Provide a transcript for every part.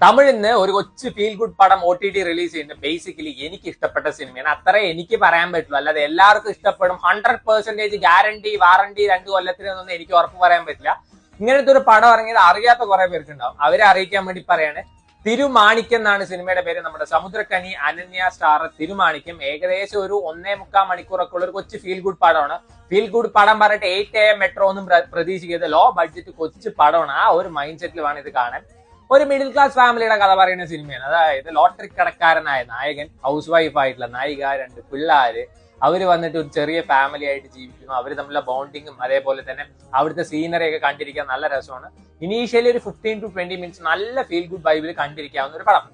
തമിഴിൽ നിന്ന് ഒരു കൊച്ചു ഫീൽ ഗുഡ് പടം OTT റിലീസ് ചെയ്യുന്നത് ബേസിക്കലി എനിക്ക് ഇഷ്ടപ്പെട്ട സിനിമയാണ്. അത്രേ എനിക്ക് പറയാൻ പറ്റുള്ളൂ. അല്ലാതെ എല്ലാവർക്കും ഇഷ്ടപ്പെടും 100% ഗ്യാരണ്ടി വാറണ്ടി 2 കൊല്ലത്തിനൊന്നും എനിക്ക് ഉറപ്പ് പറയാൻ പറ്റില്ല. ഇങ്ങനത്തെ ഒരു പടം ഇറങ്ങിയത് അറിയാത്ത കുറെ പേർക്കുണ്ടാവും. അവരെ അറിയിക്കാൻ വേണ്ടി പറയാണ്. തിരുമാണിക്യം എന്നാണ് സിനിമയുടെ പേര്. നമ്മുടെ സമുദ്രക്കനി അനന്യ സ്റ്റാർ തിരുമാണിക്യം. ഏകദേശം ഒരു 1.25 മണിക്കൂറൊക്കെ ഉള്ള ഒരു കൊച്ചു ഫീൽ ഗുഡ് പടമാണ്. ഫീൽ ഗുഡ് പടം പറഞ്ഞിട്ട് 8 AM മെട്രോ ഒന്നും പ്രതീക്ഷിക്കരുത്. ലോ ബഡ്ജറ്റ് കൊച്ചു പടമാണ്. ആ ഒരു മൈൻഡ് സെറ്റിൽ വേണം ഇത് കാണാൻ. ഒരു മിഡിൽ ക്ലാസ് ഫാമിലിയുടെ കഥ പറയുന്ന സിനിമയാണ്. അതായത് ലോട്ടറി കടക്കാരനായ നായകൻ, ഹൗസ് വൈഫ് ആയിട്ടുള്ള നായിക, 2 പിള്ളേര്, അവര് വന്നിട്ട് ഒരു ചെറിയ ഫാമിലി ആയിട്ട് ജീവിക്കുന്നു. അവർ തമ്മിലുള്ള ബോണ്ടിങ്ങും അതേപോലെ തന്നെ അവിടുത്തെ സീനറി ഒക്കെ കണ്ടിരിക്കാൻ നല്ല രസമാണ്. ഇനീഷ്യലി ഒരു 15 to 20 മിനിറ്റ്സ് നല്ല ഫീൽ ഗുഡ് വൈബിൽ കണ്ടിരിക്കാവുന്ന ഒരു പടം.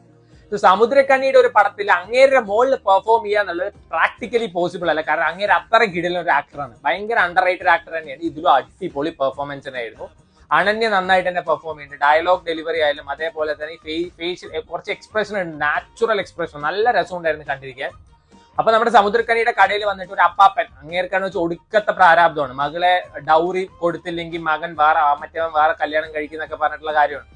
സമുദ്രക്കണ്ണിയുടെ ഒരു പടത്തിൽ അങ്ങേരുടെ മുകളിൽ പെർഫോം ചെയ്യുക എന്നുള്ളത് പ്രാക്ടിക്കലി പോസിബിൾ അല്ല. കാരണം അങ്ങേര് അത്ര കിടിലൻ ഒരു ആക്ടറാണ്. ഭയങ്കര അണ്ടർ റേറ്റഡ് ആക്ടർ തന്നെയാണ്. ഇതിലും അടിപൊളി പെർഫോമൻസ് തന്നെയായിരുന്നു. അനന്യ നന്നായിട്ട് തന്നെ പെർഫോം ചെയ്യുന്നുണ്ട്. ഡയലോഗ് ഡെലിവറി ആയാലും അതേപോലെ തന്നെ ഫേഷ്യൽ കുറച്ച് എക്സ്പ്രഷൻ ഉണ്ട്, നാച്ചുറൽ എക്സ്പ്രഷൻ, നല്ല രസമുണ്ടായിരുന്നു കണ്ടിരിക്കാൻ. അപ്പൊ നമ്മുടെ സമുദ്രക്കനിയുടെ കടയിൽ വന്നിട്ട് ഒരു അപ്പാപ്പൻ, അങ്ങേർക്കാന്ന് വെച്ചാൽ ഒടുക്കത്തെ പ്രാരാബ്ദമാണ്. മകളെ ഡൗറി കൊടുത്തില്ലെങ്കിൽ മകൻ മറ്റവൻ വേറെ കല്യാണം കഴിക്കുന്നൊക്കെ പറഞ്ഞിട്ടുള്ള കാര്യമാണ്.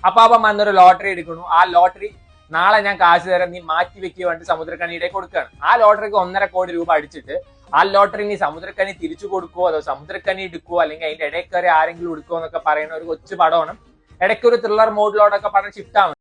അപ്പാപ്പൻ വന്നൊരു ലോട്ടറി എടുക്കുന്നു. ആ ലോട്ടറി നാളെ ഞാൻ കാശ് തരാം, നീ മാറ്റി വെക്കുക വേണ്ടി സമുദ്രക്കനിയുടെ കൊടുക്കുകയാണ്. ആ ലോട്ടറിക്ക് 1.5 കോടി രൂപ അടിച്ചിട്ട് ആ ലോട്ടറി നീ സമുദ്രക്കനി തിരിച്ചു കൊടുക്കുവോ അതോ സമുദ്രക്കനി എടുക്കുവോ അല്ലെങ്കിൽ അതിന്റെ ഇടയ്ക്ക് ആരെങ്കിലും എടുക്കുവോ എന്നൊക്കെ പറയുന്ന ഒരു കൊച്ചു പടമാണ്. ഇടയ്ക്ക് ഒരു ത്രില്ലർ മോഡിലോടൊക്കെ പടം ഷിഫ്റ്റ് ആവുന്നത്.